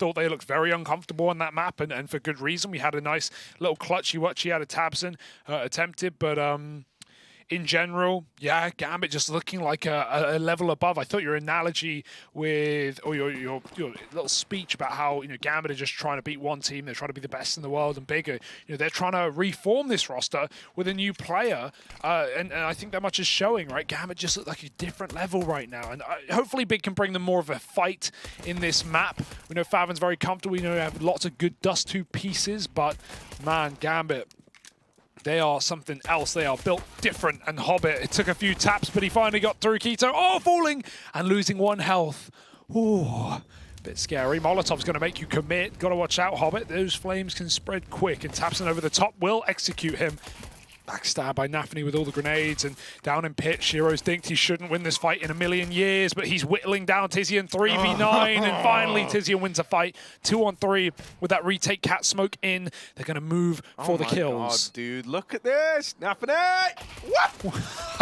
thought they looked very uncomfortable on that map, and for good reason. We had a nice little clutchy-wutchy out of Tabson attempted, but in general, yeah, Gambit just looking like a level above. I thought your analogy with, or your little speech about how, Gambit are just trying to beat one team, they're trying to be the best in the world and bigger. They're trying to reform this roster with a new player, and I think that much is showing, right? Gambit just look like a different level right now, and hopefully Big can bring them more of a fight in this map. We know Faven's very comfortable. We know they have lots of good DUST2 pieces, but man, Gambit, they are something else. They are built different. And Hobbit, it took a few taps, but he finally got through Keto. Oh, falling and losing 1 health. Ooh, bit scary. Molotov's going to make you commit. Got to watch out, Hobbit. Those flames can spread quick, and Tapson over the top will execute him. Backstab by Nafany with all the grenades, and down in pit, Shiro's dinked. He shouldn't win this fight in a million years, but he's whittling down Tizian 3v9, and finally Tizian wins a fight 2-on-3 with that retake cat smoke in. They're going to move for the kills. God, dude, look at this. Nafany! What?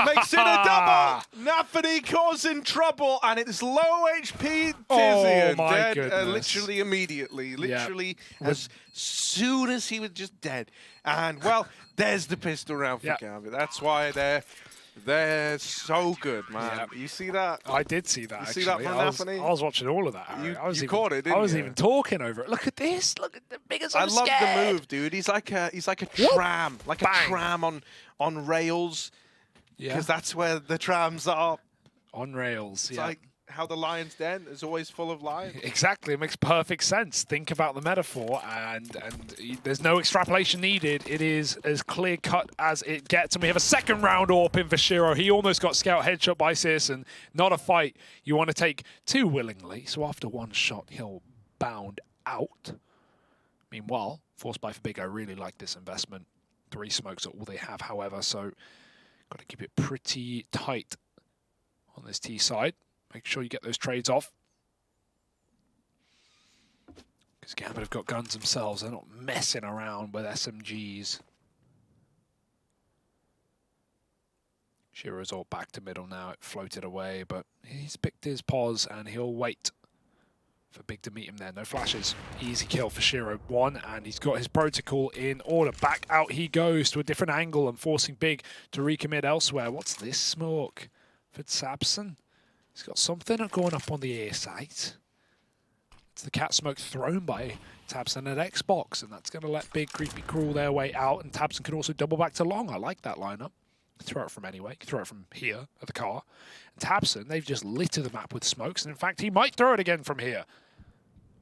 Makes it a double. Nafany causing trouble, and it's low HP Tizian. Oh my dead, goodness. literally immediately. Literally as soon as he was just dead. And, well, there's the pistol round for Gambit. That's why they're so good, man. You see that? I did see that, actually. See that from Nafany? I was watching all of that, Harry. You caught it, didn't you? I was even talking over it. Look at this. Look at the biggest. I love the move, dude. He's like a tram. Like Bang. a tram on rails. Yeah. Because that's where the trams are. On rails, It's like how the Lion's Den is always full of lions. Exactly, it makes perfect sense. Think about the metaphor, and there's no extrapolation needed. It is as clear-cut as it gets, and we have a second round AWP in for Shiro. He almost got scout headshot by Searson. Not a fight you want to take too willingly, so after one shot, he'll bound out. Meanwhile, Force by Big, I really like this investment. 3 smokes are all they have, however, so got to keep it pretty tight on this T side. Make sure you get those trades off. Because Gambit have got guns themselves. They're not messing around with SMGs. Shiro's all back to middle now. It floated away, but he's picked his pause and he'll wait for Big to meet him there. No flashes. Easy kill for Shiro. 1, and he's got his protocol in order. Back out he goes to a different angle and forcing Big to recommit elsewhere. What's this smoke for Tabson? He's got something going up on the air site. It's the cat smoke thrown by Tabson at Xbox, and that's going to let Big creepy crawl their way out, and Tabson can also double back to long. I like that lineup. Throw it from anyway. Throw it from here at the car. And Tabson, they've just littered the map with smokes, and in fact, he might throw it again from here.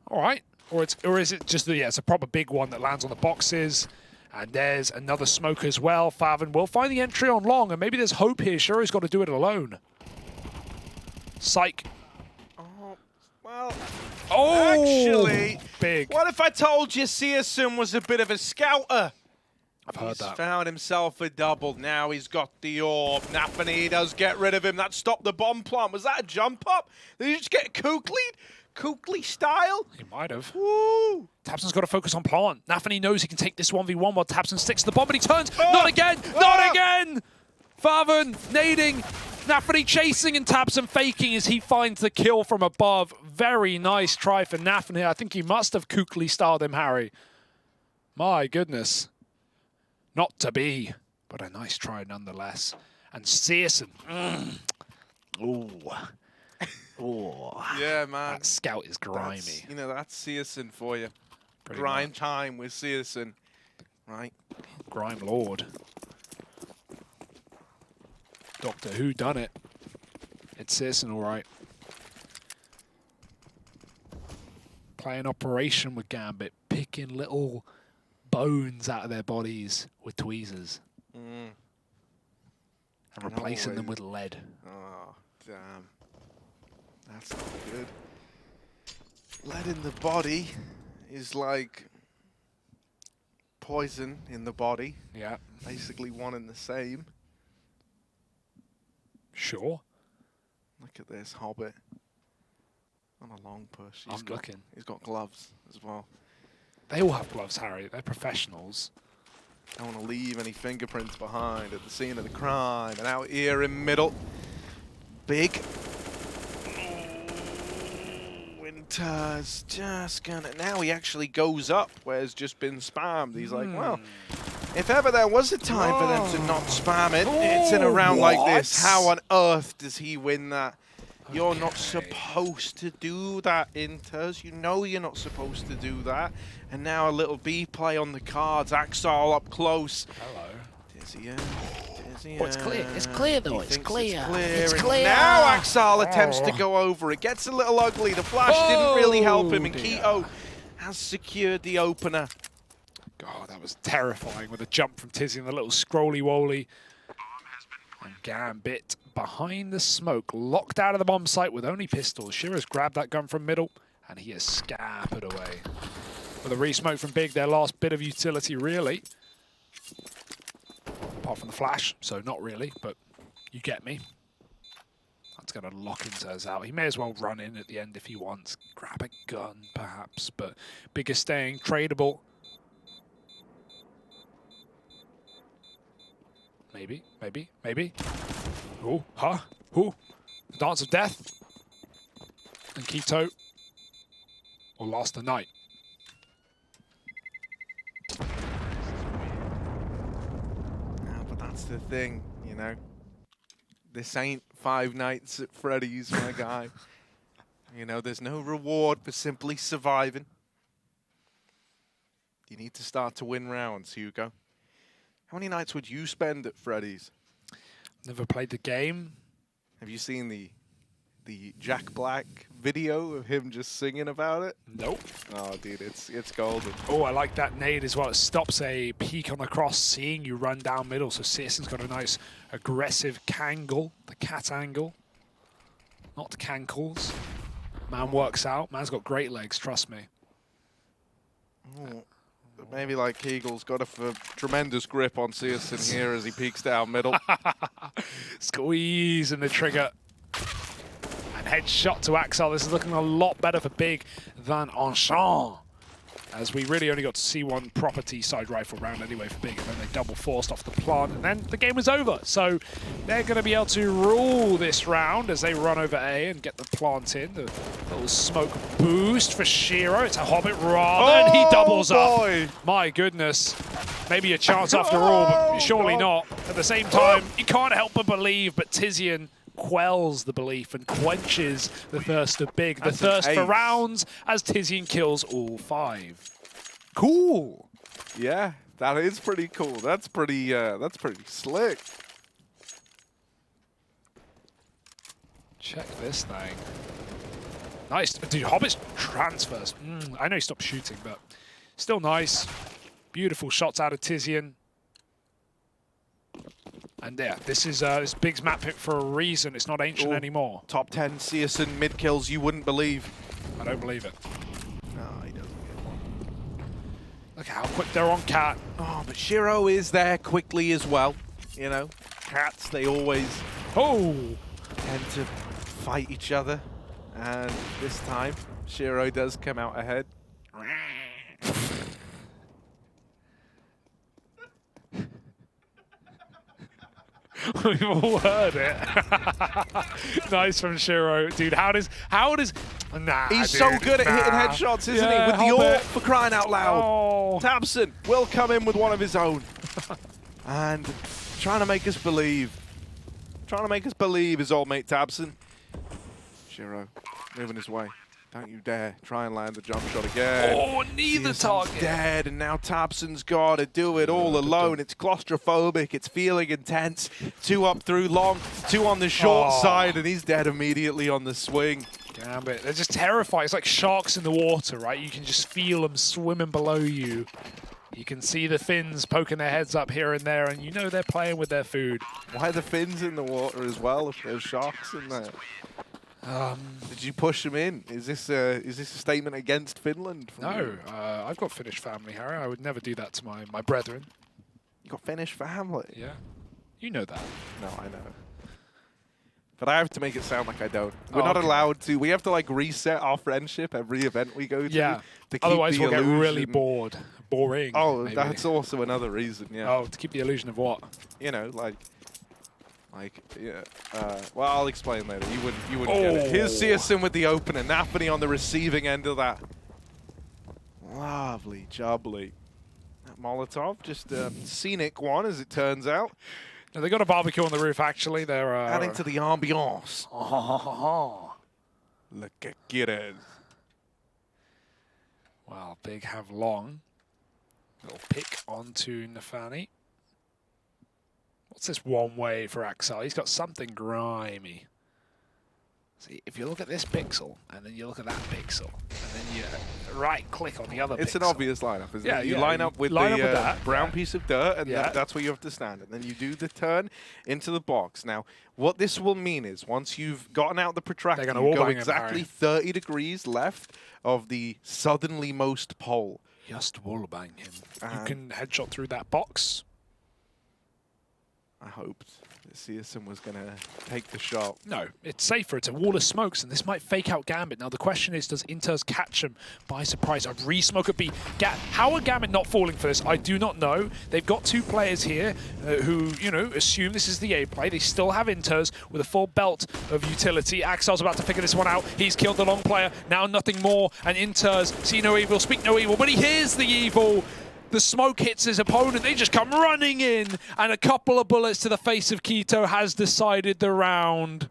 All right. Or is it just it's a proper big one that lands on the boxes. And there's another smoke as well. Faven will find the entry on long, and maybe there's hope here. Shiro's got to do it alone. Psych. Oh, well, actually, Big. What if I told you Searson was a bit of a scouter? I've heard that. He's found himself a double. Now he's got the orb. Nafany does get rid of him. That stopped the bomb plant. Was that a jump up? Did he just get Kukli style? He might have. Woo! Tabson's got to focus on plant. Nafany knows he can take this 1v1 while Tabson sticks to the bomb, but he turns. Not again! Not again! Faven nading. Nafany chasing and Tabson faking as he finds the kill from above. Very nice try for Nafany. I think he must have Kukli styled him, Harry. My goodness. Not to be, but a nice try nonetheless. And Searson. Ooh. Ooh. Yeah, man. That scout is grimy. That's Searson for you. Pretty Grime much. time with Searson. Right. Grime Lord. Doctor Who done it. It's Searson, all right. Playing Operation with Gambit, picking little bones out of their bodies with tweezers. And replacing them with lead. Oh, damn. That's not good. Lead in the body is like poison in the body. Yeah. Basically one and the same. Sure. Look at this Hobbit. On a long push. I'm looking. He's got gloves as well. They all have gloves, Harry. They're professionals. Don't want to leave any fingerprints behind at the scene of the crime. And out here in middle. Big. In Inter's just gonna... Now he actually goes up where it's just been spammed. He's like, well, if ever there was a time for them to not spam it, it's in a round like this. How on earth does he win that? You're not supposed to do that, Inters. You know you're not supposed to do that. And now a little B play on the cards. Axel up close. Hello. Dizzy. Oh, it's clear. It's clear, though. It's clear. It's clear. Now Axel attempts to go over. It gets a little ugly. The flash didn't really help him, and Keto has secured the opener. God, that was terrifying with a jump from Tizzy and the little scrolly-woly. And Gambit behind the smoke, locked out of the bomb site with only pistols. Shiro's grabbed that gun from middle, and he has scampered away. With a re-smoke from Big, their last bit of utility, really. Apart from the flash, so not really, but you get me. That's going to lock Inters out. He may as well run in at the end if he wants. Grab a gun, perhaps, but Big is staying tradable. Maybe, maybe, maybe. Ooh, huh? Ooh. The Dance of Death. And Keto will last the night. That's the thing, you know. This ain't Five Nights at Freddy's, my guy. You know, there's no reward for simply surviving. You need to start to win rounds, Hugo. How many nights would you spend at Freddy's? Never played the game. Have you seen the Jack Black video of him just singing about it? Nope. Oh, dude, it's golden. Oh, I like that nade as well. It stops a peek on the cross, seeing you run down middle. So Searson's got a nice aggressive kangle, the cat angle, not cankles. Man works out. Man's got great legs, trust me. Ooh. Maybe like Kegel's got a tremendous grip on Searson here as he peeks down middle. Squeeze in the trigger. And headshot to Axel. This is looking a lot better for Big than Enchant, as we really only got to see one proper T-side rifle round anyway for Big, and then they double forced off the plant, and then the game was over. So they're going to be able to rule this round as they run over A and get the plant in. The little smoke boost for Shiro. It's a Hobbit rather, and he doubles up. My goodness. Maybe a chance after all, but surely not. At the same time, you can't help but believe, but Tizian quells the belief and quenches the thirst of Big. The thirst for rounds as Tizian kills all 5. Cool. Yeah, that is pretty cool. That's pretty slick. Check this thing. Nice. Dude, Hobbit's transfers. I know he stopped shooting, but still nice. Beautiful shots out of Tizian. And yeah, this is Big's map pick for a reason. It's not ancient anymore. Top 10 Searson mid kills you wouldn't believe. I don't believe it. No, he doesn't get one. Look how quick they're on Cat. Oh, but Shiro is there quickly as well. You know, Cats, they always tend to fight each other. And this time, Shiro does come out ahead. We've all heard it. Nice from Shiro. Dude, how does nah, he's dude, so good at hitting headshots, isn't he? With the AWP for crying out loud. Oh. Tabson will come in with one of his own. And trying to make us believe. Trying to make us believe his old mate Tabson. Shiro moving his way. Don't you dare try and land the jump shot again. Oh, neither target. Dead, and now Tabson's got to do it all alone. It's claustrophobic. It's feeling intense. 2 up through long, 2 on the short side, and he's dead immediately on the swing. Gambit. They're just terrifying. It's like sharks in the water, right? You can just feel them swimming below you. You can see the fins poking their heads up here and there, and you know they're playing with their food. Why are the fins in the water as well if there's sharks in there? Did you push them in? Is this a statement against Finland? No, I've got Finnish family, Harry. I would never do that to my brethren. You got Finnish family? Yeah, you know that. No, I know. But I have to make it sound like I don't. We're not allowed to. We have to like reset our friendship every event we go to. Yeah. To keep Otherwise, we'll illusion. get really bored. Boring. Oh, maybe. that's also another reason. Yeah. Oh, to keep the illusion of what? You know, like Like, yeah. Well, I'll explain later. You wouldn't get it. Here's Searson with the opener. Nafany on the receiving end of that. Lovely jubbly. That Molotov, just a scenic one, as it turns out. Now, they got a barbecue on the roof, actually. They're adding to the ambiance. Look at it. Well, Big have long. Little pick onto Nafany. What's this one way for Axel? He's got something grimy. See, if you look at this pixel, and then you look at that pixel, and then you right-click on the other pixel. It's an obvious lineup, isn't it? You Yeah, line up with that brown piece of dirt, and that's where you have to stand. And then you do the turn into the box. Now, what this will mean is, once you've gotten out the protractor, you go exactly 30 degrees left of the southernly-most pole. Just wallbang him. You can headshot through that box. I hoped that Searson was going to take the shot. No, it's safer. It's a wall of smokes, and this might fake out Gambit. Now, the question is, does Inters catch him by surprise? A re-smoke at B. How are Gambit not falling for this? I do not know. They've got two players here who, you know, assume this is the A play. They still have Inters with a full belt of utility. Axel's about to figure this one out. He's killed the long player. Now nothing more, and Inters see no evil, speak no evil, but he hears the evil. The smoke hits his opponent. They just come running in, and a couple of bullets to the face of Quito has decided the round.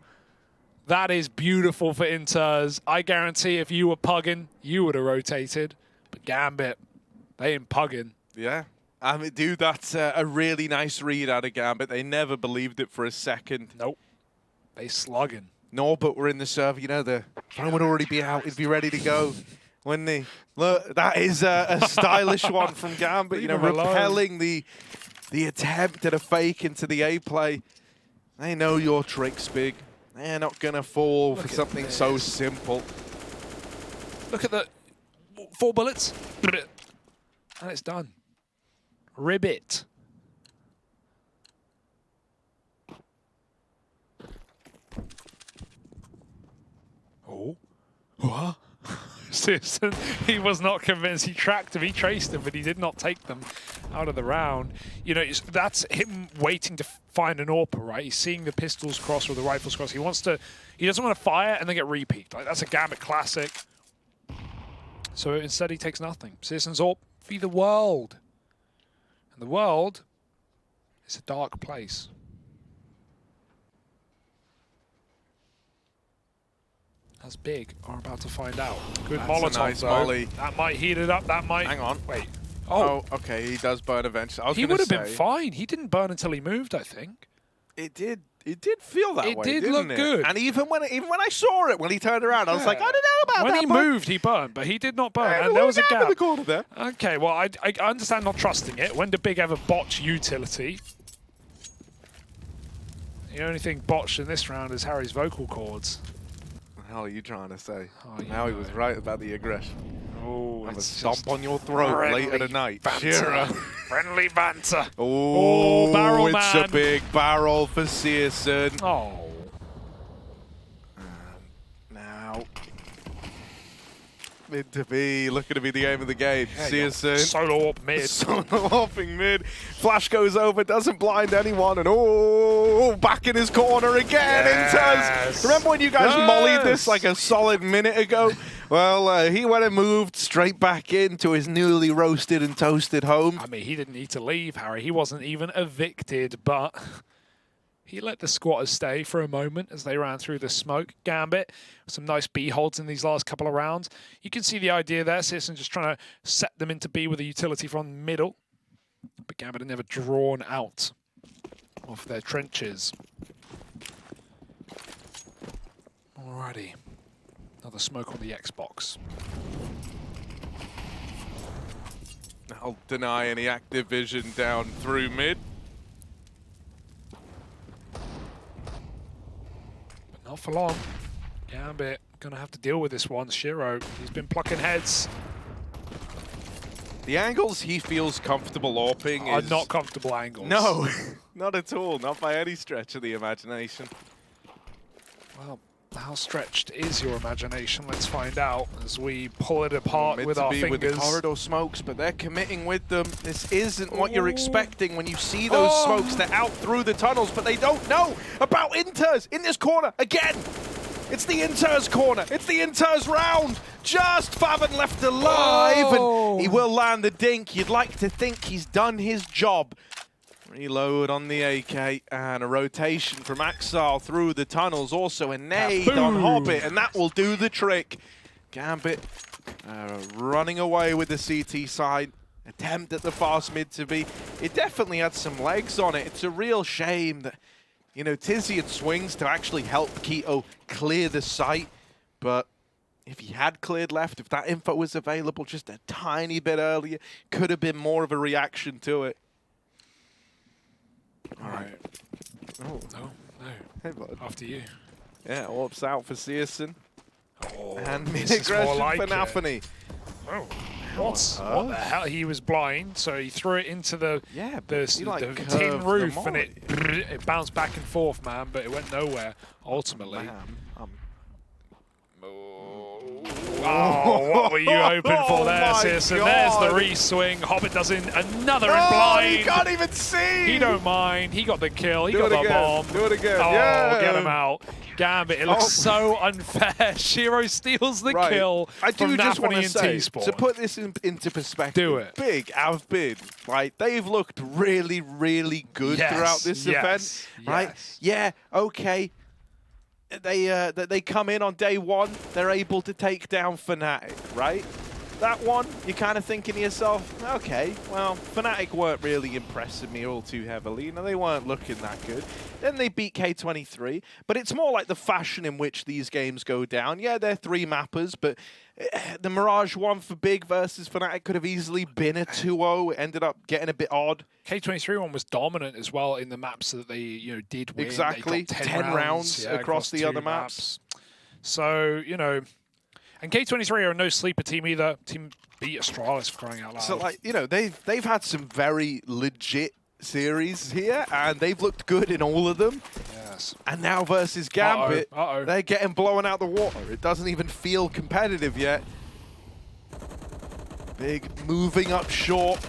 That is beautiful for Inters. I guarantee if you were pugging, you would have rotated. But Gambit, they ain't pugging. Yeah. I mean, dude, that's a really nice read out of Gambit. They never believed it for a second. Nope. They slugging. Norbert were in the server. You know, the phone would already be out. It'd be ready to go. When they look, that is a stylish one from Gambit. You know, repelling the attempt at a fake into the A play. They know your tricks, Big. They're not gonna fall for something so simple. Look at the 4 bullets, and it's done. Ribbit. Oh, what? Searson, he was not convinced. He tracked him, he traced him, but he did not take them out of the round. You know, that's him waiting to find an AWP, right? He's seeing the pistols cross or the rifles cross. He doesn't want to fire and then get repeat. Like, that's a Gambit classic. So instead he takes nothing. Searson's AWP for the world. And the world is a dark place. That's Big are about to find out. Good Molotov, nice volley. That might heat it up. That might. Hang on. Wait. Oh, okay. He does burn eventually. He would have been fine. He didn't burn until he moved, I think. It did. It did feel that way. It did look good. And even when I saw it when he turned around, I was like, I don't know about when that. When he moved, he burned, but he did not burn. And there was a gap in the corner there. Okay. Well, I understand not trusting it. When did Big ever botch utility? The only thing botched in this round is Harry's vocal cords. What the hell are you trying to say? Oh, now he was right about the aggression. Oh, it's a stomp on your throat late at night. Friendly banter. Oh, barrel it's man. A big barrel for Searson. Oh. Now, mid to B, looking to be the aim of the game. Searson. Solo up mid. Solo upping mid. Flash goes over, doesn't blind anyone, and back in his corner again. Yes. Remember when you guys mollied this like a solid minute ago? Well, he went and moved straight back into his newly roasted and toasted home. I mean, he didn't need to leave, Harry. He wasn't even evicted, but he let the squatters stay for a moment as they ran through the smoke. Gambit, some nice B holds in these last couple of rounds. You can see the idea there. Searson just trying to set them into B with a utility from the middle. But Gambit had never drawn out of their trenches. Alrighty. Another smoke on the Xbox. I'll deny any active vision down through mid. But not for long. Gambit gonna have to deal with this one. Shiro, he's been plucking heads. The angles he feels comfortable AWPing are not comfortable angles. No, not at all. Not by any stretch of the imagination. Well, How stretched is your imagination? Let's find out as we pull it apart with our fingers. With the corridor smokes, but they're committing with them. This isn't what you're expecting when you see those smokes. They're out through the tunnels, but they don't know about Inters in this corner again. It's the Inters corner. It's the Inters round. Just Faven left alive, and he will land the dink. You'd like to think he's done his job. Reload on the AK, and a rotation from Axal through the tunnels. Also a nade on Hobbit, and that will do the trick. Gambit running away with the CT side. Attempt at the fast mid to be. It definitely had some legs on it. It's a real shame that, you know, Tizian swings to actually help Keto clear the site. But if he had cleared left, if that info was available just a tiny bit earlier, could have been more of a reaction to it. All right. Oh. No. Hey, bud. After you. Yeah, Orbs out for Searson. Oh, And mid-aggression like for Nafany. Oh. What the hell? He was blind, so he threw it into the tin roof, and it bounced back and forth, man, but it went nowhere, ultimately. Oh, what were you hoping for there, Searson? There's the re-swing. Hobbit does another in blind. He can't even see. He don't mind. He got the kill. He got the bomb. Do it again. Oh, yeah. Get him out. Gambit, it looks so unfair. Shiro steals the kill from Nafany and T-Sport. To put this into perspective, Big have been, like, they've looked really, really good throughout this event, right? Yeah, okay. They come in on day one, they're able to take down Fnatic, right? That one, you're kind of thinking to yourself, okay, well, Fnatic weren't really impressing me all too heavily. You know, they weren't looking that good. Then they beat K23, but it's more like the fashion in which these games go down. Yeah, they're 3 mappers, but the Mirage one for Big versus Fnatic could have easily been a 2-0. It ended up getting a bit odd. K23 one was dominant as well in the maps that they did win. Exactly, they got 10 rounds across the other maps. So, you know, and K23 are no sleeper team either. Team beat Astralis for crying out loud. So, like, you know, they've had some very legit series here, and they've looked good in all of them. Yes. And now versus Gambit, they're getting blown out the water. It doesn't even feel competitive yet. Big moving up short.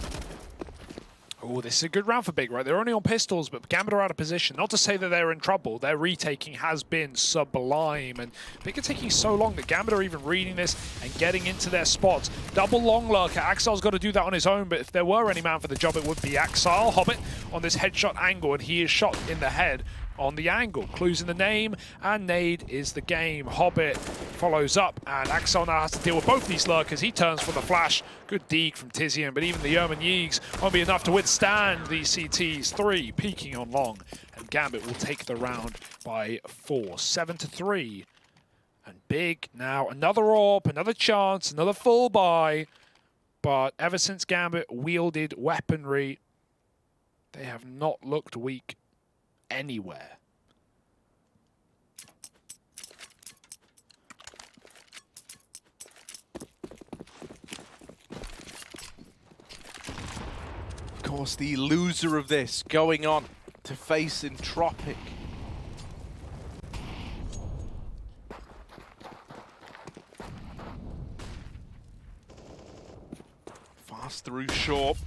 Oh, this is a good round for Big, right? They're only on pistols, but Gambit are out of position. Not to say that they're in trouble. Their retaking has been sublime, and Big are taking so long that Gambit are even reading this and getting into their spots. Double long lurker. Axal's got to do that on his own, but if there were any man for the job, it would be Axal. Hobbit on this headshot angle, and he is shot in the head on the angle. Clues in the name, and nade is the game. Hobbit follows up, and Axel now has to deal with both these lurkers. He turns for the flash. Good deeg from Tizian, but even the Yerman Yeags won't be enough to withstand these CTs. 3 peeking on long, and Gambit will take the round by 4. 7-3. And Big now another AWP, another chance, another full buy. But ever since Gambit wielded weaponry, they have not looked weak anywhere. Of course, the loser of this going on to face Entropic. Fast through short.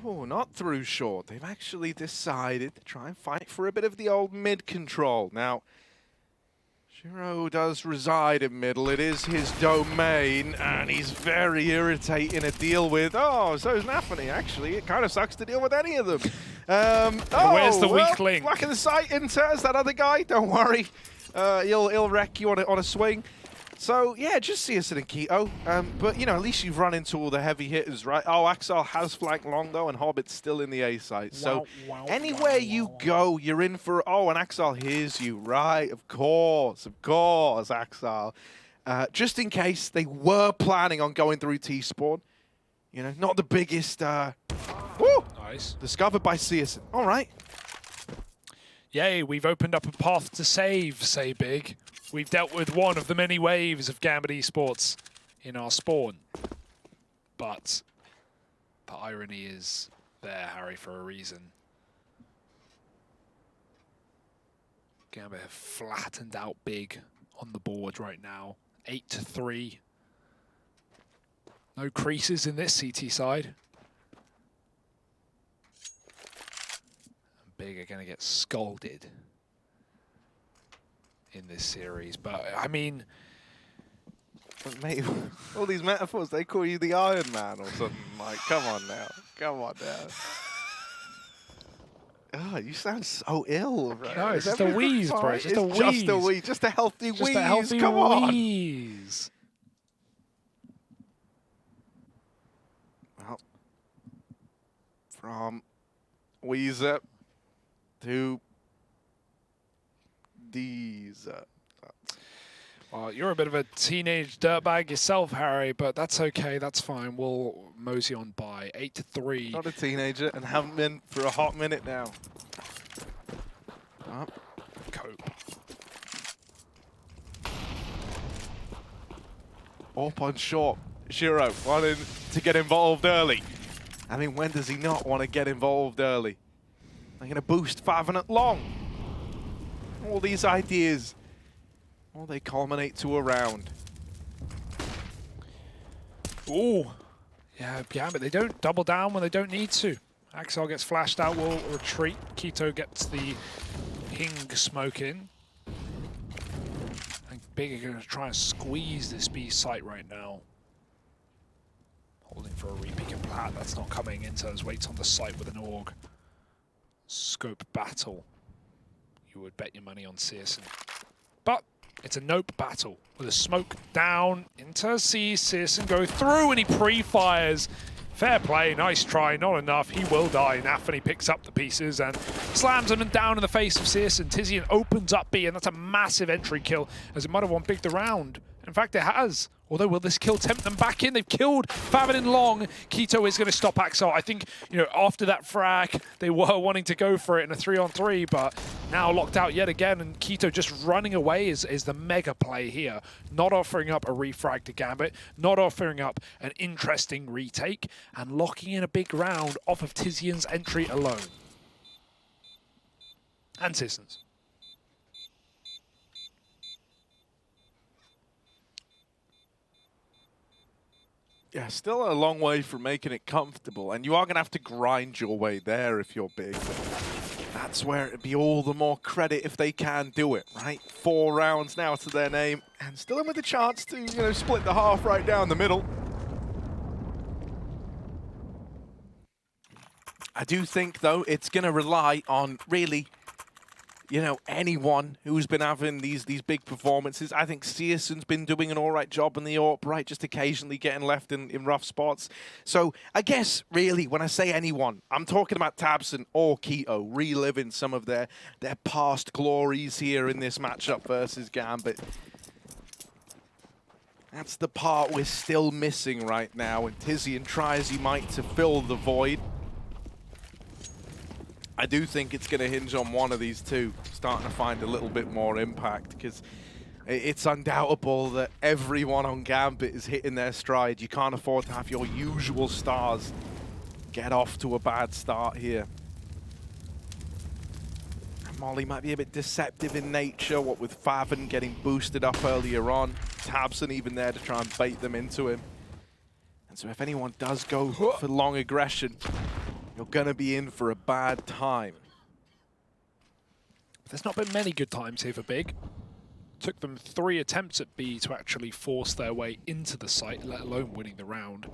Oh, not through short. They've actually decided to try and fight for a bit of the old mid control. Now, Shiro does reside in middle. It is his domain, and he's very irritating to deal with. Oh, so is Nafany, actually. It kind of sucks to deal with any of them. Where's the weak link? Back in the site, Inters, that other guy. Don't worry. He'll wreck you on a swing. So, yeah, just Searson and Keto. But, you know, at least you've run into all the heavy hitters, right? Oh, Axel has flanked long, though, and Hobbit's still in the A site. So, anywhere you go, you're in for... Oh, and Axel hears you, right? Of course, Axel. Just in case they were planning on going through T-Spawn. You know, not the biggest... Woo! Nice. Discovered by Searson. All right. Yay, we've opened up a path to save, say Big. We've dealt with one of the many waves of Gambit esports in our spawn. But the irony is there, Harry, for a reason. Gambit have flattened out big on the board right now. 8-3. No creases in this CT side. And big are going to get scolded in this series. But, I mean... But mate, all these metaphors, they call you the Iron Man or something. Like, come on now. Come on now. Oh, you sound so ill, bro. No, it's just a wheeze, bro. It's just a wheeze. Just a wheeze. Just a healthy wheeze. Just a healthy come on. wheeze. Well, from Weezer to Deezer. Well, you're a bit of a teenage dirtbag yourself, Harry, but that's okay. That's fine. We'll mosey on by 8-3. Not a teenager and haven't been for a hot minute now. Cope. Up on short. Shiro wanting to get involved early. I mean, when does he not want to get involved early? They're going to boost 5 and at long. All these ideas. Well, they culminate to a round. Ooh. Yeah, Gambit, they don't double down when they don't need to. Axel gets flashed out, will retreat. Keto gets the ping smoke in. And Big are going to try and squeeze this B site right now. Holding for a repeat of Plat. That's not coming. Interns waits on the site with an AUG. Scope battle. You would bet your money on Searson. But it's a nope battle with a smoke down into sees Searson go through and he pre-fires. Fair play, nice try, not enough. He will die. Nafany picks up the pieces and slams him down in the face of Searson. Tizian opens up B and that's a massive entry kill as it might have won big the round. In fact, it has. Although, will this kill tempt them back in? They've killed Favin in long. Keto is going to stop Axel. I think, you know, after that frag, they were wanting to go for it in a 3-on-3, but now locked out yet again, and Keto just running away is the mega play here. Not offering up a refrag to Gambit, not offering up an interesting retake, and locking in a big round off of Tizian's entry alone. And Sissons. Yeah, still a long way from making it comfortable, and you are going to have to grind your way there if you're big. That's where it'd be all the more credit if they can do it, right? 4 rounds now to their name, and still in with a chance to, you know, split the half right down the middle. I do think, though, it's going to rely on really, you know, anyone who's been having these big performances. I think Searson's been doing an all right job in the AWP, right? Just occasionally getting left in rough spots. So I guess, really, when I say anyone, I'm talking about tabseN or Keto reliving some of their past glories here in this matchup versus Gambit. That's the part we're still missing right now, and Tizian try as he might to fill the void. I do think it's going to hinge on one of these two starting to find a little bit more impact, because it's undoubtable that everyone on Gambit is hitting their stride. You can't afford to have your usual stars get off to a bad start here. And Molly might be a bit deceptive in nature, what with Favin getting boosted up earlier on. tabseN even there to try and bait them into him. And so if anyone does go for long aggression, you're going to be in for a bad time. There's not been many good times here for Big. Took them 3 attempts at B to actually force their way into the site, let alone winning the round.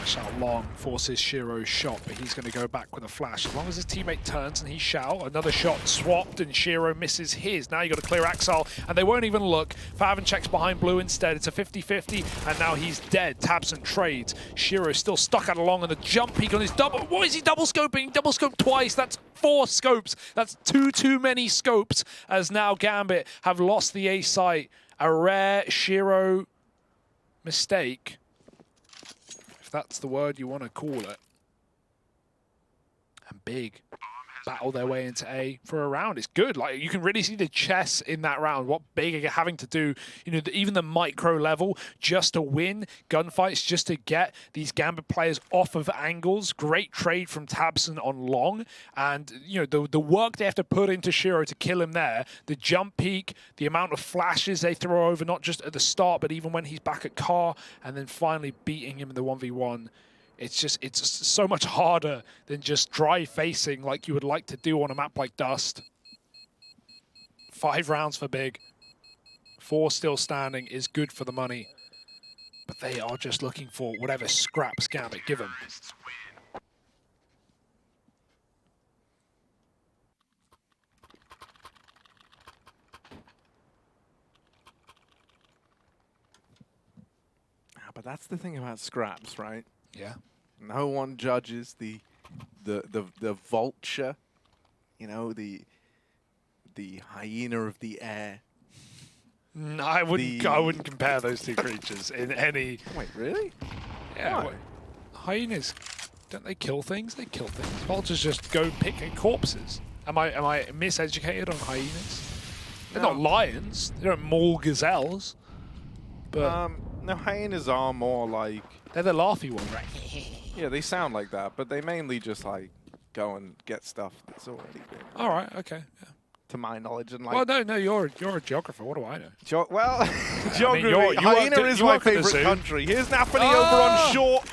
Flash out long, forces Shiro's shot, but he's going to go back with a flash. As long as his teammate turns and he shall, another shot swapped and Shiro misses his. Now you got to clear Axel, and they won't even look. Favin checks behind blue instead. It's a 50-50, and now he's dead. tabseN trades. Shiro still stuck out along on the jump peak on his double. What is he double scoping? Double scoped twice. That's 4 scopes. That's too many scopes, as now Gambit have lost the A site. A rare Shiro mistake, if that's the word you want to call it. And Big battle their way into A for a round. It's good. Like, you can really see the chess in that round, what Big are having to do, you know, even the micro level just to win gunfights, just to get these Gambit players off of angles. Great trade from Tabson on long, and you know, the work they have to put into Shiro to kill him there, the jump peak, the amount of flashes they throw over, not just at the start, but even when he's back at car, and then finally beating him in the 1v1. It's so much harder than just dry facing like you would like to do on a map like Dust. 5 rounds for Big. 4 still standing is good for the money. But they are just looking for whatever scraps Gambit give them. But that's the thing about scraps, right? Yeah. No one judges the vulture, you know, the hyena of the air. No, I wouldn't compare those two creatures in any. Wait, really? Yeah. Why? Hyenas, don't they kill things? They kill things. Vultures just go pick corpses. Am I miseducated on hyenas? They're not lions. They don't maul gazelles. But no, hyenas are more like... They're the laughy ones, right? Yeah, they sound like that, but they mainly just like go and get stuff that's already been. All right, okay. Yeah. To my knowledge, and like. Well, no, you're a geographer. What do I know? Well, geography. I mean, Hyena is my favorite zoo. country. Here's Nafany over on short.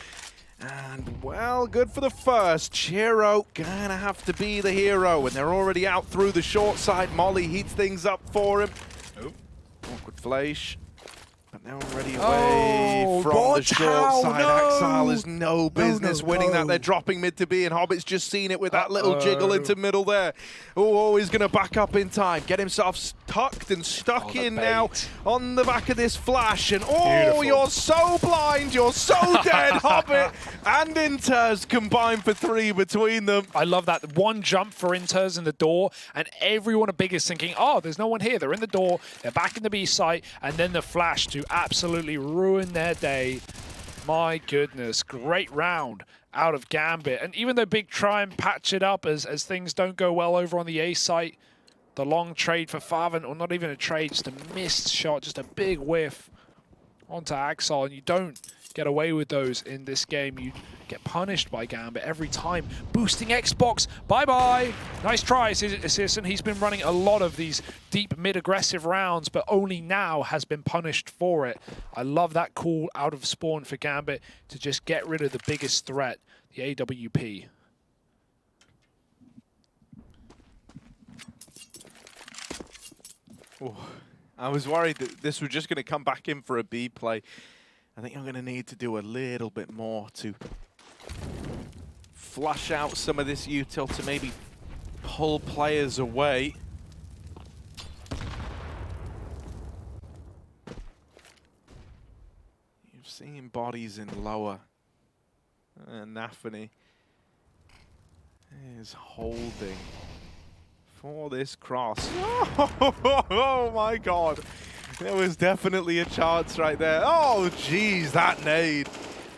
And, well, good for the first. Chiro gonna have to be the hero, and they're already out through the short side. Molly heats things up for him. Oh. Awkward flash. But they're already away from the short side. Axile has no business winning that. They're dropping mid to B, and Hobbit's just seen it with that little jiggle into middle there. Oh, he's going to back up in time. Get himself tucked and stuck in now on the back of this flash. And Beautiful. You're so blind. You're so dead, Hobbit. And Inters combined for 3 between them. I love that. One jump for Inters in the door, and everyone at Big is thinking, oh, there's no one here. They're in the door. They're back in the B site, and then the flash to absolutely ruin their day. My goodness, great round out of Gambit. And even though Big try and patch it up as things don't go well over on the A site, the long trade for Favin, or not even a trade, just a missed shot, just a big whiff onto Axel, and you don't get away with those in this game. You get punished by Gambit every time. Boosting Xbox, bye-bye. Nice try, Assistant. He's been running a lot of these deep mid-aggressive rounds, but only now has been punished for it. I love that call out of spawn for Gambit to just get rid of the biggest threat, the AWP. Ooh, I was worried that this was just going to come back in for a B play. I think I'm going to need to do a little bit more to flush out some of this util to maybe pull players away. You've seen bodies in lower. And Nafany is holding for this cross. Oh my god. There was definitely a chance right there. Oh, jeez, that nade.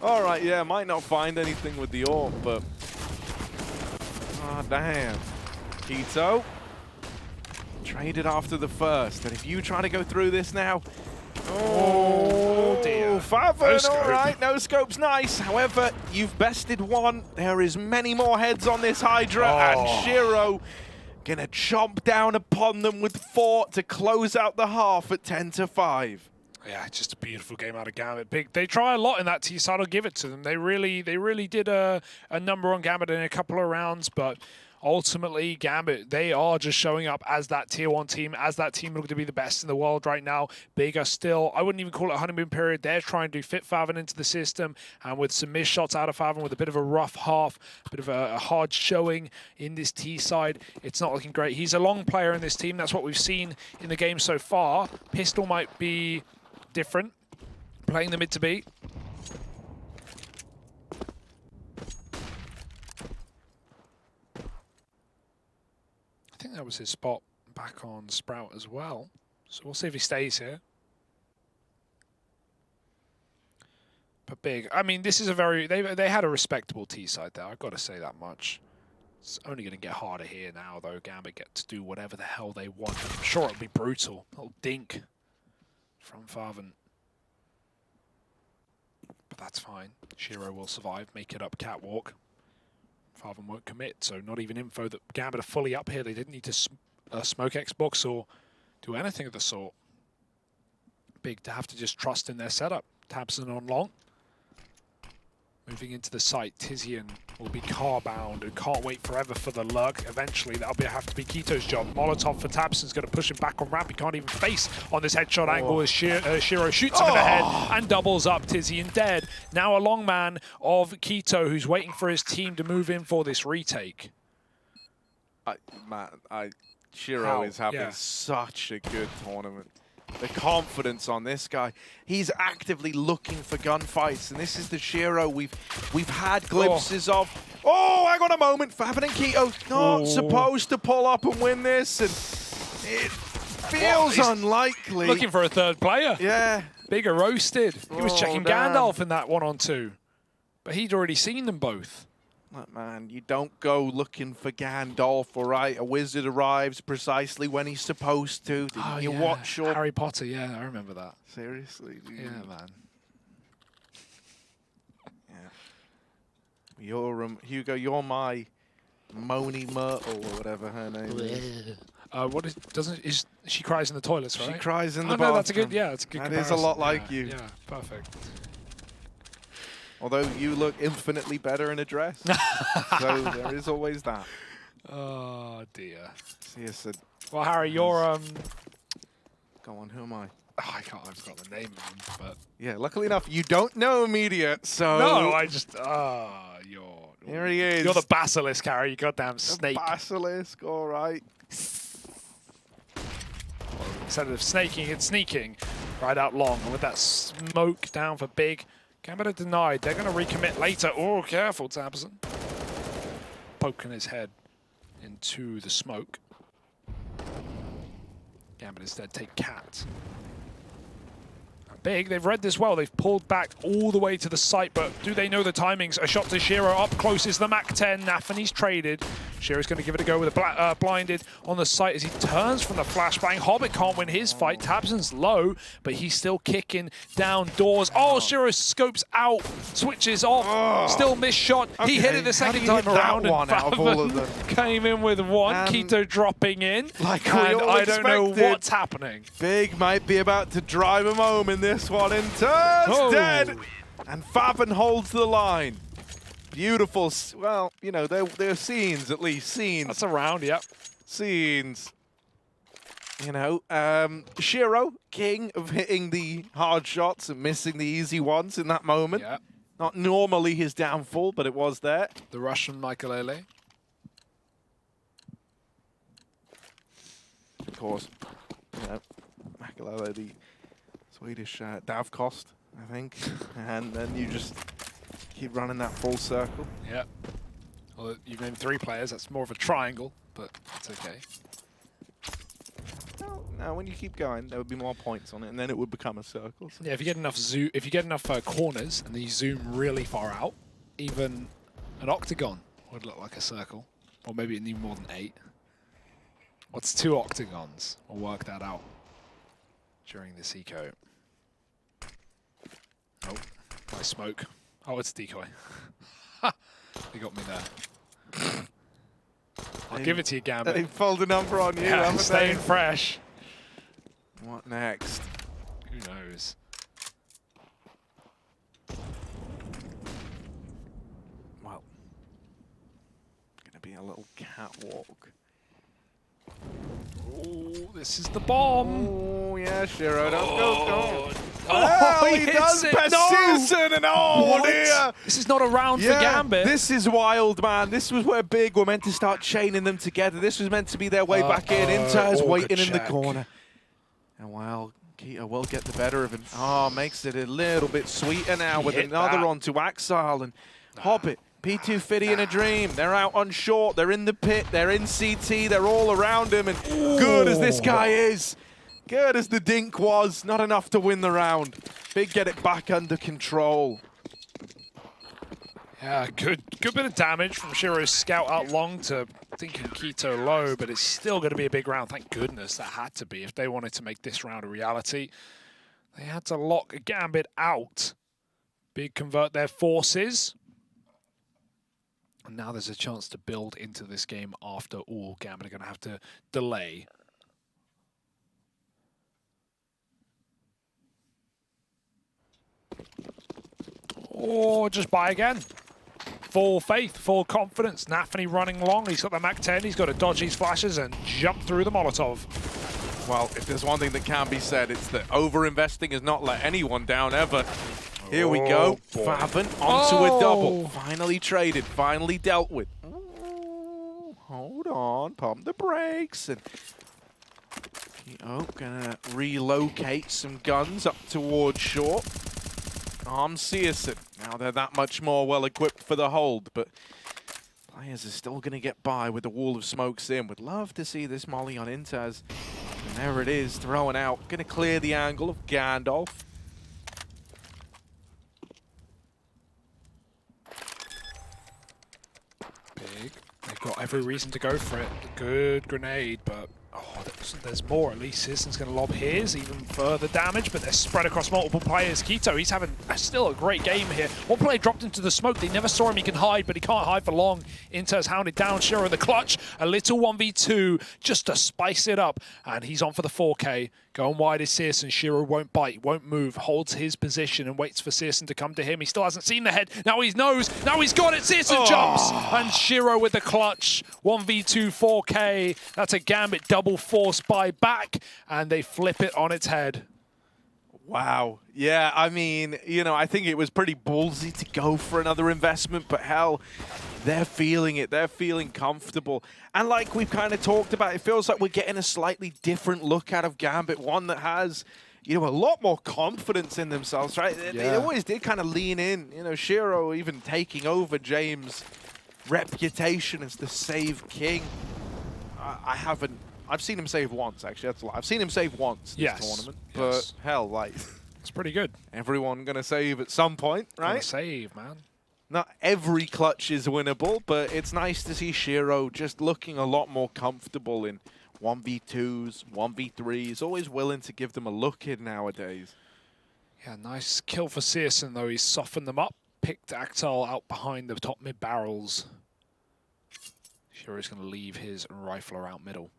All right, yeah, might not find anything with the AWP, but... Oh, damn. Keto. Traded after the first. And if you try to go through this now... Oh, dear. Favin, all right, no scope's nice. However, you've bested one. There is many more heads on this Hydra, and Shiro gonna chomp down upon them with 4 to close out the half at 10-5. Yeah, just a beautiful game out of Gambit. Big. They try a lot in that T side. I'll give it to them. They really did a number on Gambit in a couple of rounds, but ultimately, Gambit, they are just showing up as that tier 1 team, as that team looking to be the best in the world right now. Big are still, I wouldn't even call it a honeymoon period. They're trying to fit Favin into the system, and with some missed shots out of Favin, with a bit of a rough half, a bit of a hard showing in this T side, it's not looking great. He's a long player in this team. That's what we've seen in the game so far. Pistol might be different, playing the mid to B. I think that was his spot back on Sprout as well. So we'll see if he stays here. But Big, I mean, this is a very, they had a respectable T side there. I've got to say that much. It's only going to get harder here now, though. Gambit get to do whatever the hell they want. I'm sure it'll be brutal. Little dink from Farven. But that's fine. Shiro will survive, make it up catwalk. Farven won't commit, so not even info that Gambit are fully up here. They didn't need to smoke Xbox or do anything of the sort. Big to have to just trust in their setup. Tabson on long. Moving into the site, Tizian will be car-bound and can't wait forever for the lurk. Eventually, that'll have to be Kito's job. Molotov for Tabson's going to push him back on ramp. He can't even face on this headshot angle as Shiro shoots him in the head and doubles up. Tizian dead. Now a long man of Kito who's waiting for his team to move in for this retake. Shiro is having such a good tournament. The confidence on this guy. He's actively looking for gunfights, and this is the Shiro we've had glimpses of. Oh, hang on a moment. Faven and Kito not supposed to pull up and win this, and it feels unlikely. Looking for a third player. Yeah. Bigger roasted. He was checking Gandalf in that 1-on-2, but he'd already seen them both. Look, man, you don't go looking for Gandalf, all right? A wizard arrives precisely when he's supposed to. Didn't you watch your... Harry Potter, yeah, I remember that. Seriously, dude. Yeah, man. Yeah. You're, Hugo, you're my Moni Myrtle or whatever her name is. What is she cries in the toilets, right? She cries in the bathroom. No, that's a good, that's a good That comparison. is a lot like you. Yeah, perfect. Although you look infinitely better in a dress. So there is always that. Oh, dear. Yes, well, Harry, you're... Go on, who am I? Oh, I've got the name of him, but... Yeah, luckily enough, you don't know immediate, so... No, I just... Here he is. You're the basilisk, Harry, you goddamn snake. The basilisk, all right. Instead of snaking, it's sneaking right out long. And with that smoke down for Big... Gambit are denied. They're going to recommit later. Oh, careful, Tabson. Poking his head into the smoke. Gambit instead take Cat. Big, they've read this well. They've pulled back all the way to the site, but do they know the timings? A shot to Shiro up close is the Mac-10. Nafany's traded. Shiro's going to give it a go with a blinded on the site as he turns from the flashbang. Hobbit can't win his fight. Tabson's low, but he's still kicking down doors. Oh, Shiro scopes out, switches off, still missed shot. Okay. He hit it the second time around, and one out of all of them? Came in with one. Kito dropping in, like and I don't know what's happening. Big might be about to drive him home in this one, and turns dead, and Faven holds the line. Beautiful. Well, you know, they're scenes, at least. Scenes. That's around, yep. Scenes. You know, Shiro, king of hitting the hard shots and missing the easy ones in that moment. Yep. Not normally his downfall, but it was there. The Russian Michaelele. Of course, you know, Michaelele, the Swedish Davkost, I think. And then you just keep running that full circle. Yep. Well, you've named 3 players. That's more of a triangle, but it's okay. No, when you keep going, there would be more points on it, and then it would become a circle. So. Yeah, if you get enough corners, and then you zoom really far out, even an octagon would look like a circle, or maybe it need more than 8. What's 2 octagons? We'll work that out during this eco. Oh, nice smoke. Oh, it's a decoy. They got me there. I'll give it to you, Gambit. They've pulled a number on you, yeah, haven't staying they? fresh. What next? Who knows? Well, gonna be a little catwalk. Oh, this is the bomb. Oh, yeah, Shiro, don't go. Oh, he does Susan, and what? Dear. This is not a round for Gambit. This is wild, man. This was where Big were meant to start chaining them together. This was meant to be their way back in. Inter's waiting in the corner. And well, Keita will get the better of him. Oh, makes it a little bit sweeter now with another onto Axal and Hobbit. P2 Fiddy in a dream. They're out on short. They're in the pit. They're in CT. They're all around him. And good as this guy is, good as the dink was, not enough to win the round. Big get it back under control. Yeah, good bit of damage from Shiro's scout out long to thinking Keto low, but it's still going to be a big round. Thank goodness that had to be if they wanted to make this round a reality. They had to lock Gambit out. Big convert their forces. And now there's a chance to build into this game after all. Gambit are going to have to delay. Or just buy again. Full faith, full confidence. Nafany running long. He's got the Mac 10. He's got to dodge these flashes and jump through the Molotov. Well, if there's one thing that can be said, it's that over-investing has not let anyone down ever. Here we go. Faven onto a double. Finally traded. Finally dealt with. Ooh, hold on. Pump the brakes. And gonna relocate some guns up towards short. Arms Searson. Now they're that much more well-equipped for the hold, but players are still going to get by with the wall of smokes in. Would love to see this molly on Intaz. And there it is, throwing out. Going to clear the angle of Gandalf. Big. They've got every reason to go for it. Good grenade, but there's more. At least Searson's going to lob his, even further damage, but they're spread across multiple players. Keto, he's having still a great game here. One player dropped into the smoke. They never saw him. He can hide, but he can't hide for long. Inter's hounded down. Shiro in the clutch. A little 1v2 just to spice it up, and he's on for the 4K. Going wide is Searson. Shiro won't bite, won't move, holds his position and waits for Searson to come to him. He still hasn't seen the head. Now he knows. Now he's got it. Searson jumps, and Shiro with the clutch. 1v2 4K. That's a Gambit double force buy back, and they flip it on its head. Wow. Yeah, I mean, I think it was pretty ballsy to go for another investment, but hell, they're feeling it. They're feeling comfortable. And like we've kind of talked about, it feels like we're getting a slightly different look out of Gambit, one that has, a lot more confidence in themselves, right? They always did kind of lean in. Shiro even taking over James' reputation as the save king. I've seen him save once, actually. That's a lot. I've seen him save once this tournament. But hell, like, it's pretty good. Everyone gonna save at some point, right? Gonna save, man. Not every clutch is winnable, but it's nice to see Shiro just looking a lot more comfortable in 1v2s, 1v3s, always willing to give them a look in nowadays. Yeah, nice kill for Searson, though. He's softened them up, picked Actal out behind the top mid barrels. Shiro's going to leave his rifler out middle.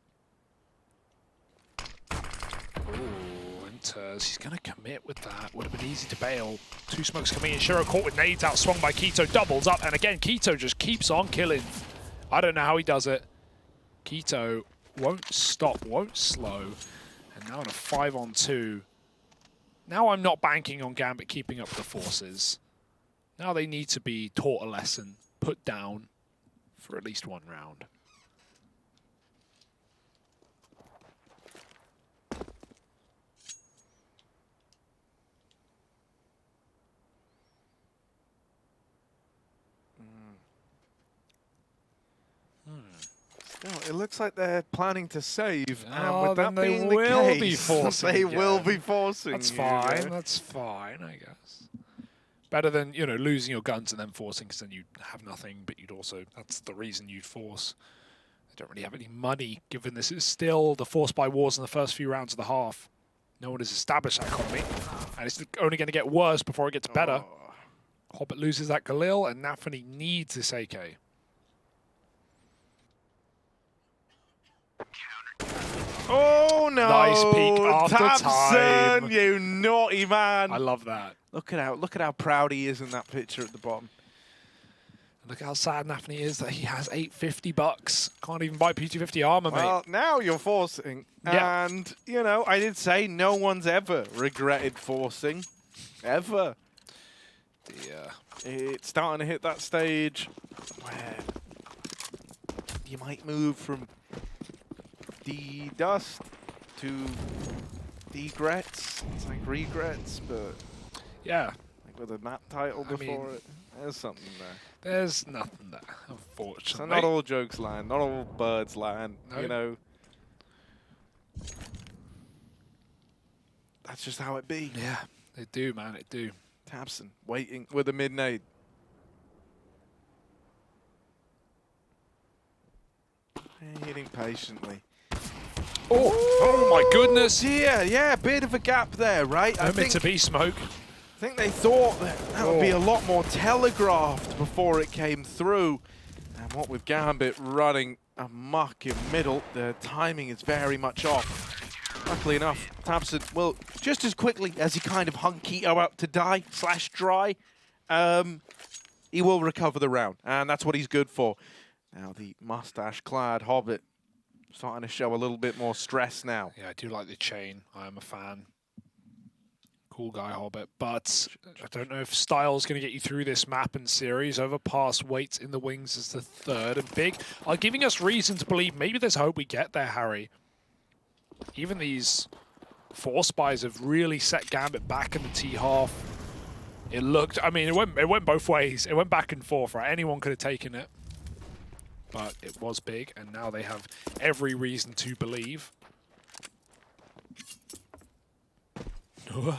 Ooh, Inters. He's going to commit with that. Would have been easy to bail. Two smokes coming in. Shiro caught with nades out, swung by Keto, doubles up. And again, Keto just keeps on killing. I don't know how he does it. Keto won't stop, won't slow. And now in a 5-on-2. Now I'm not banking on Gambit keeping up the forces. Now they need to be taught a lesson, put down for at least one round. It looks like they're planning to save, and with that they being the will case, be forcing they again. will be forcing. That's fine. That's fine, I guess. Better than losing your guns and then forcing, because then you have nothing. But you'd also that's the reason you'd force. They don't really have any money, given this is still the force by wars in the first few rounds of the half. No one has established that economy, and it's only going to get worse before it gets better. Hobbit loses that Galil, and Nafany needs this AK. Oh no! Nice peek after Tabson, time. You naughty man! I love that. Look at how proud he is in that picture at the bottom. Look how sad Nafany is that he has $850. Can't even buy P250 armor, mate. Well, now you're forcing, and I did say no one's ever regretted forcing, ever. Yeah. It's starting to hit that stage where you might move from DUST to regrets. It's like regrets, but Yeah. like with a map title before it. There's something there. There's nothing there, unfortunately. So not all jokes land, not all birds land. No. That's just how it be. Yeah, they do, man. It do. Tabson waiting with a mid-nade. Waiting patiently. Oh my goodness. Yeah, bit of a gap there, right? No mid-to-B smoke. I think they thought that would be a lot more telegraphed before it came through. And what with Gambit running amok in middle, the timing is very much off. Luckily enough, tabseN will, just as quickly as he kind of hung Keto out to die / dry, he will recover the round. And that's what he's good for. Now the mustache-clad Hobbit starting to show a little bit more stress now. Yeah, I do like the chain. I am a fan. Cool guy, Hobbit. But I don't know if style's going to get you through this map and series. Overpass waits in the wings as the third. And Big are giving us reason to believe maybe there's hope we get there, Harry. Even these 4 spies have really set Gambit back in the T-half. It looked, I mean, it went both ways. It went back and forth, right? Anyone could have taken it. But it was Big, and now they have every reason to believe. Oh,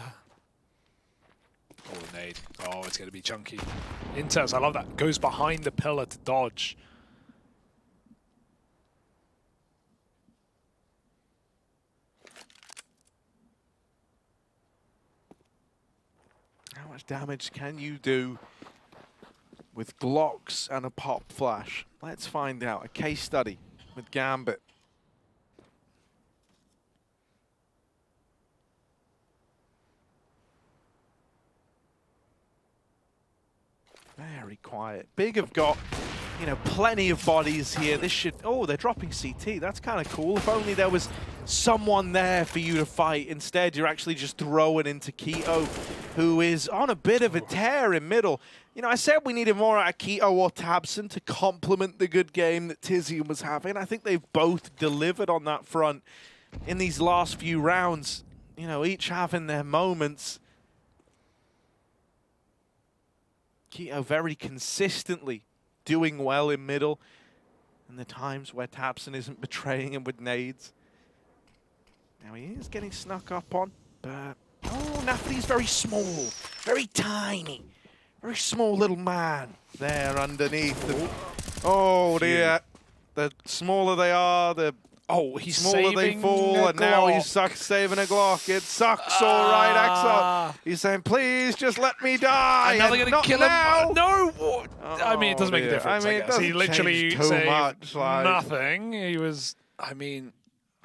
nade. Oh, it's going to be chunky. Inters, I love that. Goes behind the pillar to dodge. How much damage can you do with Glocks and a pop flash? Let's find out. A case study with Gambit. Very quiet. Big have got, you know, plenty of bodies here. This should... Oh, they're dropping CT. That's kind of cool. If only there was someone there for you to fight. Instead, you're actually just throwing into Keto, who is on a bit of a tear in middle. You know, I said we needed more out of Keto or tabseN to complement the good game that Tizian was having. I think they've both delivered on that front in these last few rounds. You know, each having their moments. Keto very consistently doing well in middle, and the times where tabseN isn't betraying him with nades. Now he is getting snuck up on, but oh, Nafty's very small, very tiny, very small little man there underneath. Oh dear, the smaller they are, the he's smaller they fall, and now he's saving a Glock. It sucks, all right, Axel. He's saying, please, just let me die. And now they're going to kill now. him. No! I mean, it doesn't make a difference, I guess. He literally saved much, like... nothing. He was, I mean...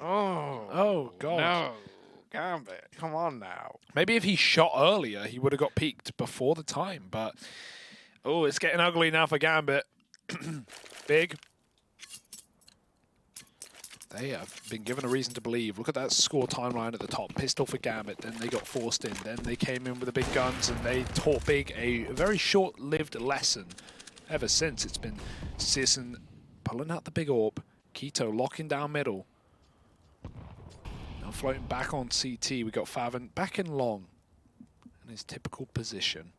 Oh, God. No, Gambit, come on now. Maybe if he shot earlier, he would have got peaked before the time, but... Oh, it's getting ugly now for Gambit. Big. They have been given a reason to believe. Look at that score timeline at the top. Pistol for Gambit, then they got forced in. Then they came in with the big guns and they taught Big a very short-lived lesson. Ever since, it's been CASA pulling out the big orb. Keto locking down middle. Now floating back on CT. We got faveN back in long in his typical position.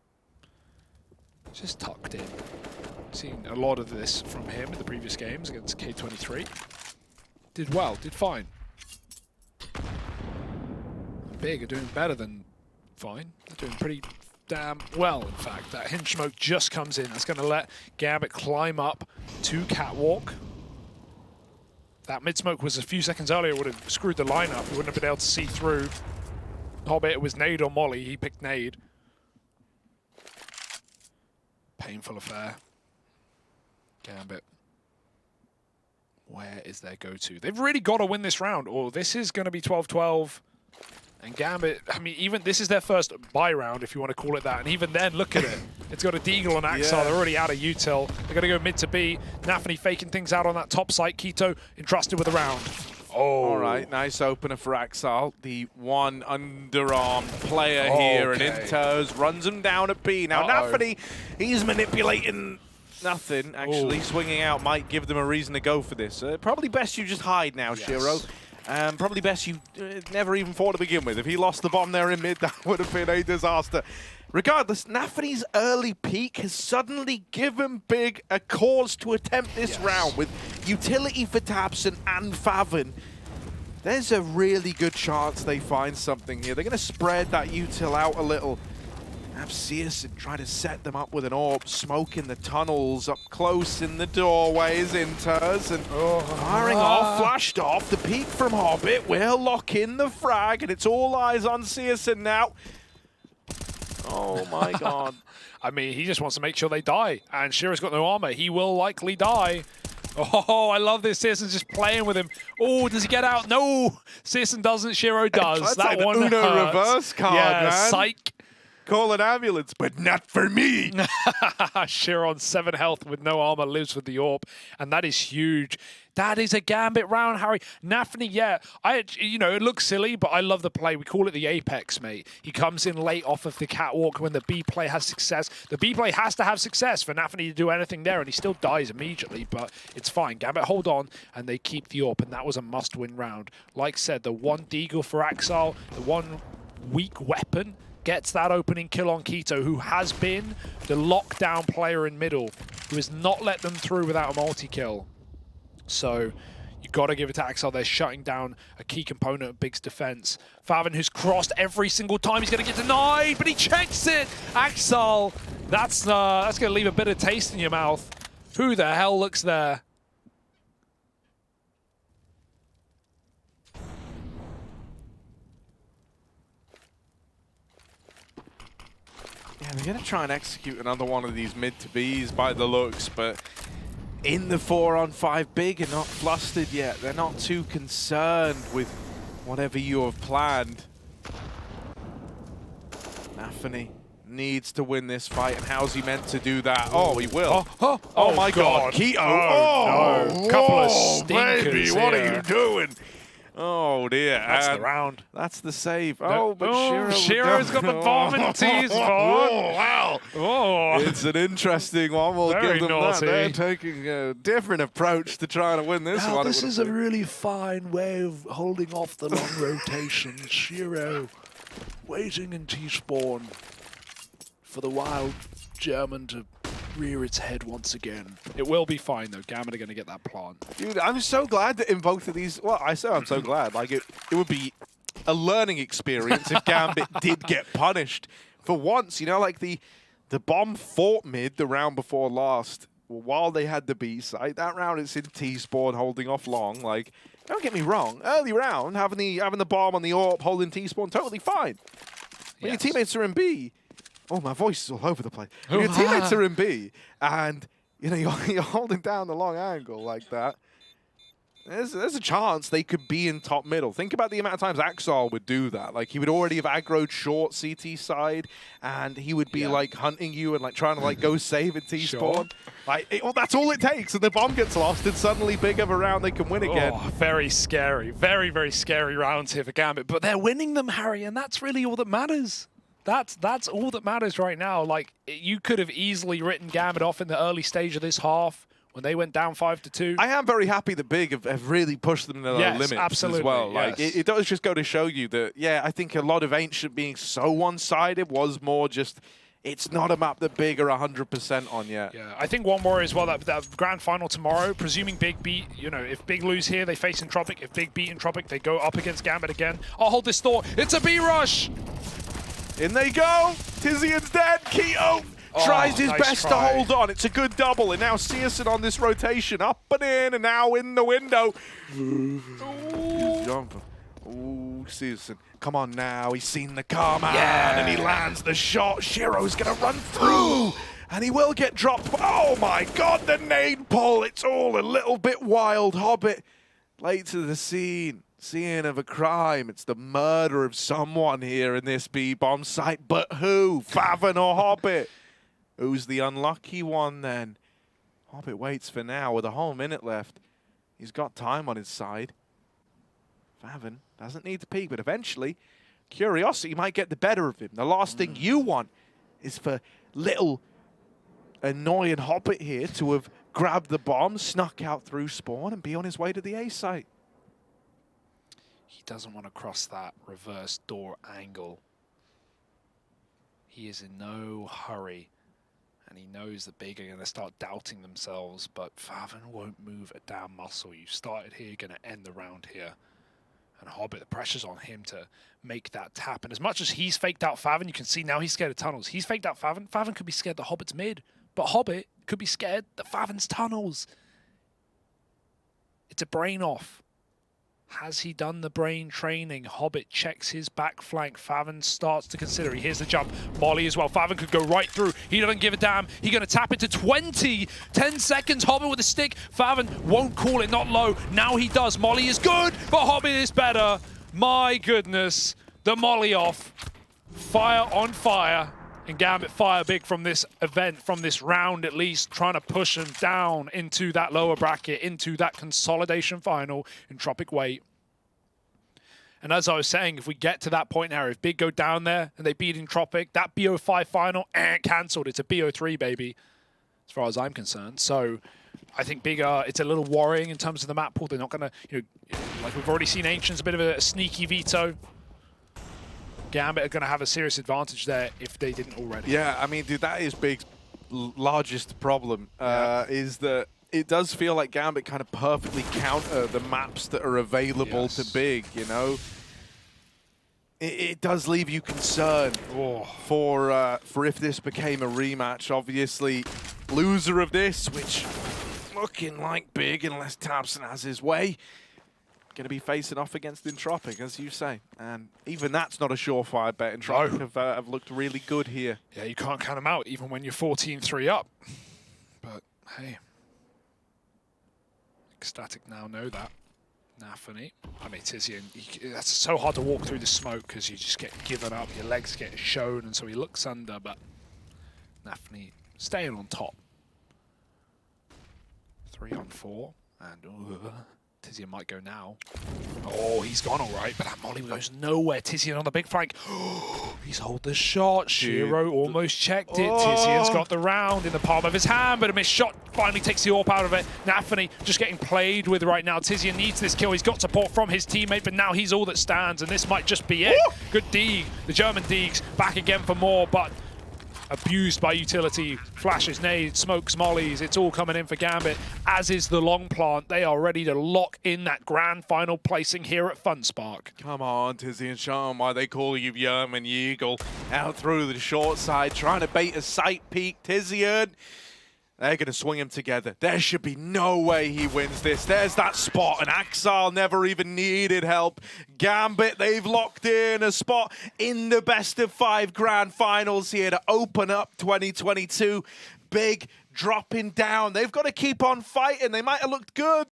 Just tucked in. Seen a lot of this from him in the previous games against K23. Did well, did fine. Big are doing better than fine. They're doing pretty damn well, in fact. That hinge smoke just comes in. That's going to let Gambit climb up to Catwalk. That mid smoke was a few seconds earlier, would have screwed the lineup. He wouldn't have been able to see through. Hobbit, it was nade or molly. He picked nade. Painful affair. Gambit. Where is their go-to? They've really got to win this round, or this is going to be 12-12. And Gambit, I mean, even this is their first bye round, if you want to call it that. And even then, look at it. It's got a Deagle and Axar. Yeah. They're already out of util. They're going to go mid to B. Nafany faking things out on that top site. Keto entrusted with the round. Oh. All right, nice opener for Axal. The one underarm player here. And Intos runs him down at B. Now, Nafany, he's manipulating... Nothing, actually. Swinging out might give them a reason to go for this. Probably best you just hide now, yes. Shiro. Probably best you never even fought to begin with. If he lost the bomb there in mid, that would have been a disaster. Regardless, Nafany's early peak has suddenly given Big a cause to attempt this round with utility for tabseN and faveN. There's a really good chance they find something here. They're going to spread that util out a little. Have CASA try to set them up with an orb, smoke in the tunnels, up close in the doorways, Inters, and firing off, flashed off. The peek from Hobbit will lock in the frag, and it's all eyes on CASA now. Oh my god. I mean, he just wants to make sure they die, and Shiro's got no armor. He will likely die. Oh, I love this. Searson just playing with him. Oh, does he get out? No! Searson doesn't, Shiro does. That one Uno hurts. reverse card, yeah, man. Psych. Call an ambulance, but not for me. Shiro on 7 health with no armor lives with the orb, and that is huge. That is a Gambit round, Harry. Nafny, yeah, it looks silly, but I love the play. We call it the Apex, mate. He comes in late off of the catwalk when the B play has success. The B play has to have success for Nafny to do anything there, and he still dies immediately, but it's fine. Gambit hold on, and they keep the orb, and that was a must-win round. Like said, the one deagle for Axel, the one weak weapon, gets that opening kill on Keto, who has been the lockdown player in middle, who has not let them through without a multi-kill. So you got to give it to Axel. They're shutting down a key component of Big's defense. Favin, who's crossed every single time, he's going to get denied, but he checks it. Axel, that's going to leave a bitter taste in your mouth. Who the hell looks there? Yeah, they're going to try and execute another one of these mid to Bs by the looks, but in the 4-on-5 Big and not flustered yet. They're not too concerned with whatever you have planned. Nafny needs to win this fight, and how's he meant to do that? Oh, he will. Oh my god. Keto. Oh, no. Couple of stinkers baby, what are you doing? Oh dear. That's the round. That's the save. Oh, but Shiro's got the bomb and T-spawn. Oh, wow. Oh. It's an interesting one. We'll Very give them naughty. that. They're taking a different approach to trying to win this one. This is a really fine way of holding off the long rotations. Shiro waiting in T-spawn for the wild German to rear its head once again. It will be fine, though. Gambit are going to get that plant. Dude, I'm so glad that in both of these... Well, I'm so glad. Like, it would be a learning experience if Gambit did get punished. For once, you know, like the bomb fought mid the round before last while they had the B site. That round it's in T-spawn holding off long. Like, don't get me wrong. Early round, having the bomb on the AWP, holding T-spawn, totally fine. When your teammates are in B... Oh, my voice is all over the place. When your teammates are in B, and you know you're holding down the long angle like that. There's a chance they could be in top middle. Think about the amount of times Axel would do that. Like he would already have aggroed short CT side, and he would be like hunting you and like trying to like go save a T-spawn. Like well, that's all it takes, and the bomb gets lost, and suddenly big of a round they can win again. Oh, very scary, very very scary rounds here for Gambit, but they're winning them, Harry, and that's really all that matters. That's all that matters right now. Like, you could have easily written Gambit off in the early stage of this half when they went down 5-2. I am very happy that Big have really pushed them to their limits absolutely, as well. Yes. Like, it does just go to show you that, yeah, I think a lot of Ancient being so one-sided was more just, it's not a map that Big are 100% on yet. Yeah, I think one more as well, that grand final tomorrow, presuming Big beat, you know, if Big lose here, they face Entropic. If Big beat Entropic, they go up against Gambit again. I'll hold this thought. It's a B rush! In they go. Tizian's dead. Keto tries his best to hold on. It's a good double. And now Searson on this rotation. Up and in, and now in the window. Ooh, Searson. Come on now. He's seen the car man. Yeah. And he lands the shot. Shiro's going to run through. And he will get dropped. Oh my god, the nade pull. It's all a little bit wild. Hobbit late to the scene. Scene of a crime. It's the murder of someone here in this B-bomb site. But who? Favin or Hobbit? Who's the unlucky one then? Hobbit waits for now with a whole minute left. He's got time on his side. Favin doesn't need to peek, but eventually curiosity might get the better of him. The last thing you want is for little annoying Hobbit here to have grabbed the bomb, snuck out through spawn, and be on his way to the A site. He doesn't want to cross that reverse door angle. He is in no hurry, and he knows that Big are going to start doubting themselves, but Favin won't move a damn muscle. You started here, you're going to end the round here. And Hobbit, the pressure's on him to make that tap. And as much as he's faked out Favin, you can see now he's scared of tunnels. He's faked out Favin. Favin could be scared that Hobbit's mid, but Hobbit could be scared that Favin's tunnels. It's a brain off. Has he done the brain training? Hobbit checks his back flank. Favin starts to consider. He hears the jump. Molly as well. Favin could go right through. He doesn't give a damn. He's going to tap it to 20. 10 seconds. Hobbit with a stick. Favin won't call it, not low. Now he does. Molly is good, but Hobbit is better. My goodness. The Molly off. Fire on fire. And Gambit fire big from this event, from this round at least, trying to push him down into that lower bracket, into that consolidation final in Tropic Weight. And as I was saying, if we get to that point now, if Big go down there and they beat in Tropic, that BO5 final, cancelled. It's a BO3, baby, as far as I'm concerned. So I think Big, it's a little worrying in terms of the map pool. They're not going to, like we've already seen Ancients, a bit of a sneaky veto. Gambit are going to have a serious advantage there if they didn't already. Yeah, I mean, dude, that is Big's largest problem, is that it does feel like Gambit kind of perfectly counter the maps that are available to Big, you know? It does leave you concerned for if this became a rematch. Obviously, loser of this, which looking like Big, unless Tabson has his way, going to be facing off against Entropic, as you say. And even that's not a surefire bet. Entropic have looked really good here. Yeah, you can't count them out, even when you're 14-3 up. But, hey. Ecstatic now know that. Nafany. I mean, Tizian, that's so hard to walk through the smoke because you just get given up. Your legs get shown, and so he looks under, but Nafany staying on top. 3 on 4, and Tizian might go now. Oh, he's gone all right, but that Molly goes nowhere. Tizian on the big flank. He's hold the shot. Shiro almost checked it. Tizian's got the round in the palm of his hand, but a missed shot finally takes the AWP out of it. Nafany just getting played with right now. Tizian needs this kill. He's got support from his teammate, but now he's all that stands, and this might just be it. Good Deeg. The German Deegs back again for more, but abused by utility. Flashes, nades, smokes, mollies. It's all coming in for Gambit, as is the long plant. They are ready to lock in that grand final placing here at Funspark. Come on, Tizian, show 'em why they call you German Eagle. Out through the short side, trying to bait a sight peek. Tizian, they're going to swing him together. There should be no way he wins this. There's that spot, and Axal never even needed help. Gambit, they've locked in a spot in the best of 5 grand finals here to open up 2022. Big dropping down. They've got to keep on fighting. They might have looked good